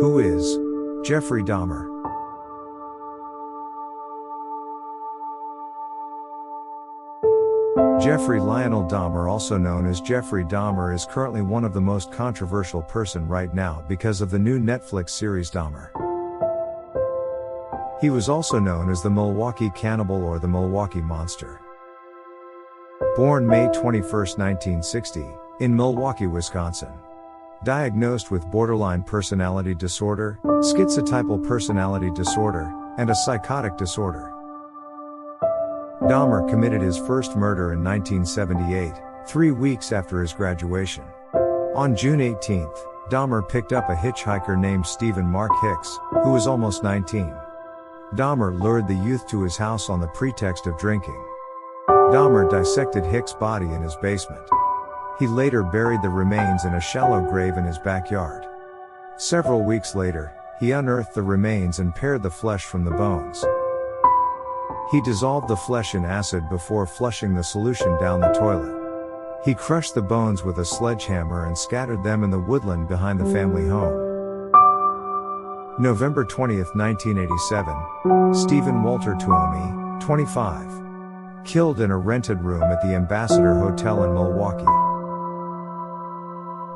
Who is Jeffrey Dahmer? Jeffrey Lionel Dahmer, also known as Jeffrey Dahmer, is currently one of the most controversial person right now because of the new Netflix series Dahmer. He was also known as the Milwaukee Cannibal or the Milwaukee Monster. Born May 21, 1960, in Milwaukee, Wisconsin. Diagnosed with borderline personality disorder, schizotypal personality disorder, and a psychotic disorder. Dahmer committed his first murder in 1978, 3 weeks after his graduation. On June 18, Dahmer picked up a hitchhiker named Stephen Mark Hicks, who was almost 19. Dahmer lured the youth to his house on the pretext of drinking. Dahmer dissected Hicks' body in his basement. He later buried the remains in a shallow grave in his backyard. Several weeks later, he unearthed the remains and pared the flesh from the bones. He dissolved the flesh in acid before flushing the solution down the toilet. He crushed the bones with a sledgehammer and scattered them in the woodland behind the family home. November 20, 1987, Stephen Walter Tuomi, 25. Killed in a rented room at the Ambassador Hotel in Milwaukee.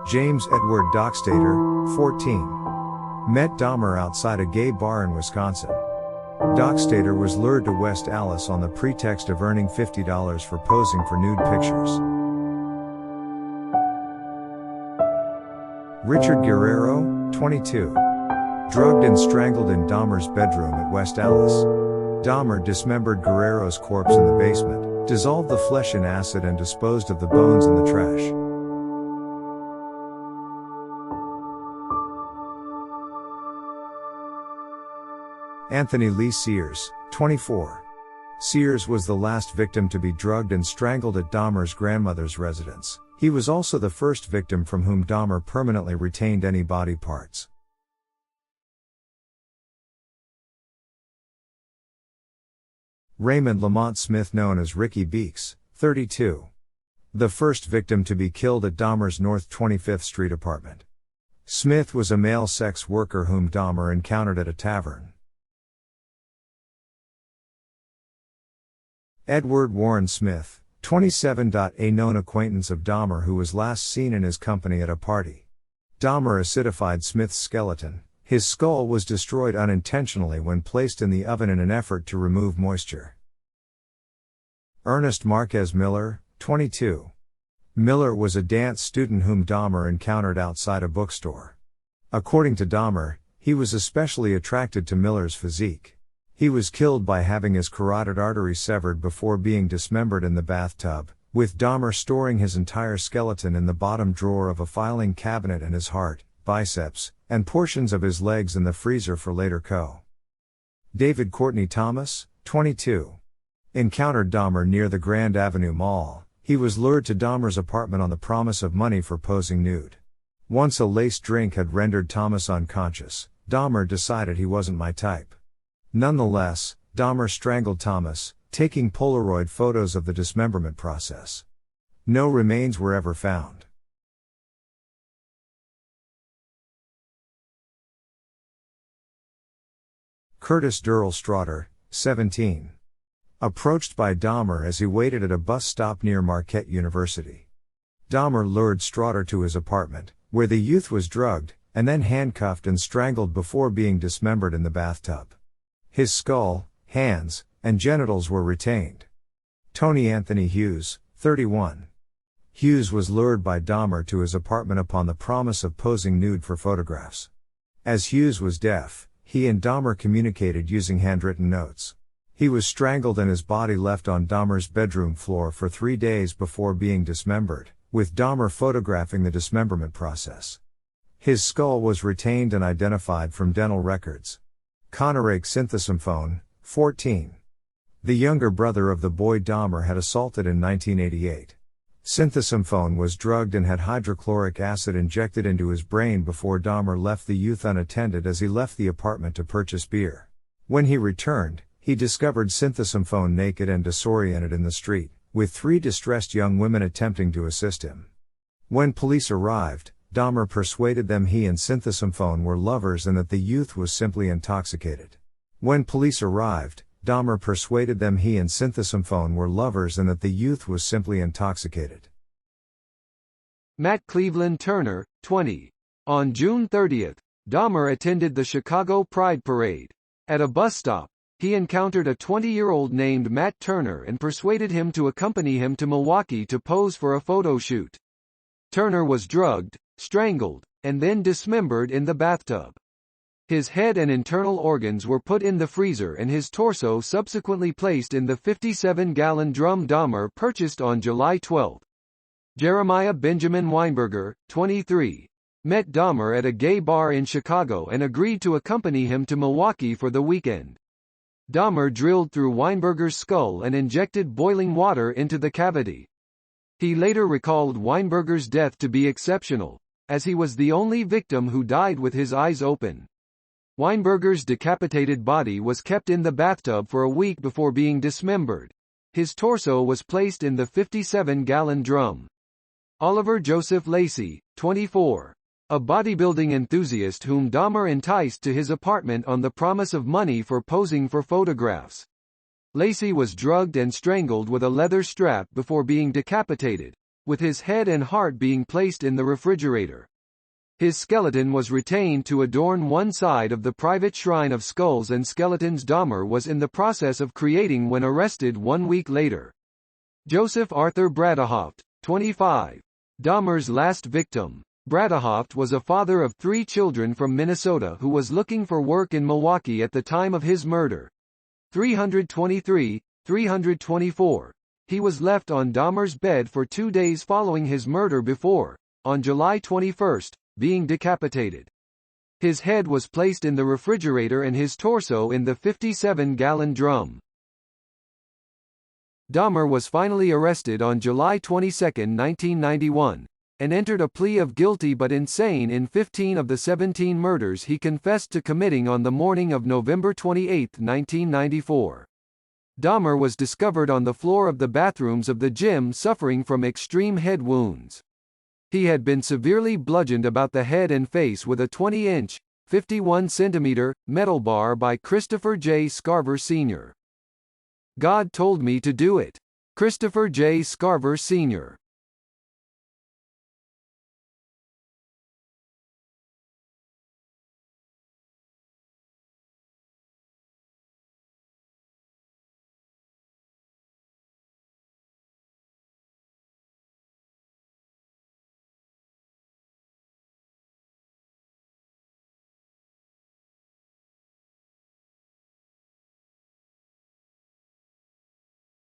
James Edward Dockstader, 14. Met Dahmer outside a gay bar in Wisconsin. Dockstader was lured to West Allis on the pretext of earning $50 for posing for nude pictures. Richard Guerrero, 22. Drugged and strangled in Dahmer's bedroom at West Allis. Dahmer dismembered Guerrero's corpse in the basement, dissolved the flesh in acid and disposed of the bones in the trash. Anthony Lee Sears, 24. Sears was the last victim to be drugged and strangled at Dahmer's grandmother's residence. He was also the first victim from whom Dahmer permanently retained any body parts. Raymond Lamont Smith, known as Ricky Beeks, 32. The first victim to be killed at Dahmer's North 25th Street apartment. Smith was a male sex worker whom Dahmer encountered at a tavern. Edward Warren Smith, 27. A known acquaintance of Dahmer who was last seen in his company at a party. Dahmer acidified Smith's skeleton. His skull was destroyed unintentionally when placed in the oven in an effort to remove moisture. Ernest Marquez Miller, 22. Miller was a dance student whom Dahmer encountered outside a bookstore. According to Dahmer, he was especially attracted to Miller's physique. He was killed by having his carotid artery severed before being dismembered in the bathtub, with Dahmer storing his entire skeleton in the bottom drawer of a filing cabinet and his heart, biceps, and portions of his legs in the freezer for later co. David Courtney Thomas, 22. Encountered Dahmer near the Grand Avenue Mall. He was lured to Dahmer's apartment on the promise of money for posing nude. Once a laced drink had rendered Thomas unconscious, Dahmer decided he wasn't my type. Nonetheless, Dahmer strangled Thomas, taking Polaroid photos of the dismemberment process. No remains were ever found. Curtis Durrell Straughter, 17. Approached by Dahmer as he waited at a bus stop near Marquette University. Dahmer lured Straughter to his apartment, where the youth was drugged, and then handcuffed and strangled before being dismembered in the bathtub. His skull, hands, and genitals were retained. Tony Anthony Hughes, 31. Hughes was lured by Dahmer to his apartment upon the promise of posing nude for photographs. As Hughes was deaf, he and Dahmer communicated using handwritten notes. He was strangled and his body left on Dahmer's bedroom floor for 3 days before being dismembered, with Dahmer photographing the dismemberment process. His skull was retained and identified from dental records. Connerake Synthesymphone, 14. The younger brother of the boy Dahmer had assaulted in 1988. Synthesymphone was drugged and had hydrochloric acid injected into his brain before Dahmer left the youth unattended as he left the apartment to purchase beer. When he returned, he discovered Synthesymphone naked and disoriented in the street, with 3 distressed young women attempting to assist him. When police arrived, Dahmer persuaded them he and Synthesomphone were lovers and that the youth was simply intoxicated. When police arrived, Dahmer persuaded them he and Synthesomphone were lovers and that the youth was simply intoxicated. Matt Cleveland Turner, 20. On June 30, Dahmer attended the Chicago Pride Parade. At a bus stop, he encountered a 20-year-old named Matt Turner and persuaded him to accompany him to Milwaukee to pose for a photo shoot. Turner was drugged, strangled, and then dismembered in the bathtub. His head and internal organs were put in the freezer and his torso subsequently placed in the 57-gallon drum Dahmer purchased on July 12. Jeremiah Benjamin Weinberger, 23, met Dahmer at a gay bar in Chicago and agreed to accompany him to Milwaukee for the weekend. Dahmer drilled through Weinberger's skull and injected boiling water into the cavity. He later recalled Weinberger's death to be exceptional, as he was the only victim who died with his eyes open. Weinberger's decapitated body was kept in the bathtub for a week before being dismembered. His torso was placed in the 57-gallon drum. Oliver Joseph Lacey, 24. A bodybuilding enthusiast whom Dahmer enticed to his apartment on the promise of money for posing for photographs. Lacey was drugged and strangled with a leather strap before being decapitated, with his head and heart being placed in the refrigerator. His skeleton was retained to adorn one side of the private shrine of skulls and skeletons Dahmer was in the process of creating when arrested 1 week later. Joseph Arthur Bradahoft, 25. Dahmer's last victim. Bradahoft was a father of 3 children from Minnesota who was looking for work in Milwaukee at the time of his murder. 323, 324. He was left on Dahmer's bed for 2 days following his murder before, on July 21, being decapitated. His head was placed in the refrigerator and his torso in the 57-gallon drum. Dahmer was finally arrested on July 22, 1991, and entered a plea of guilty but insane in 15 of the 17 murders he confessed to committing on the morning of November 28, 1994. Dahmer was discovered on the floor of the bathrooms of the gym suffering from extreme head wounds. He had been severely bludgeoned about the head and face with a 20-inch, 51-centimeter, metal bar by Christopher J. Scarver Sr. God told me to do it. Christopher J. Scarver Sr.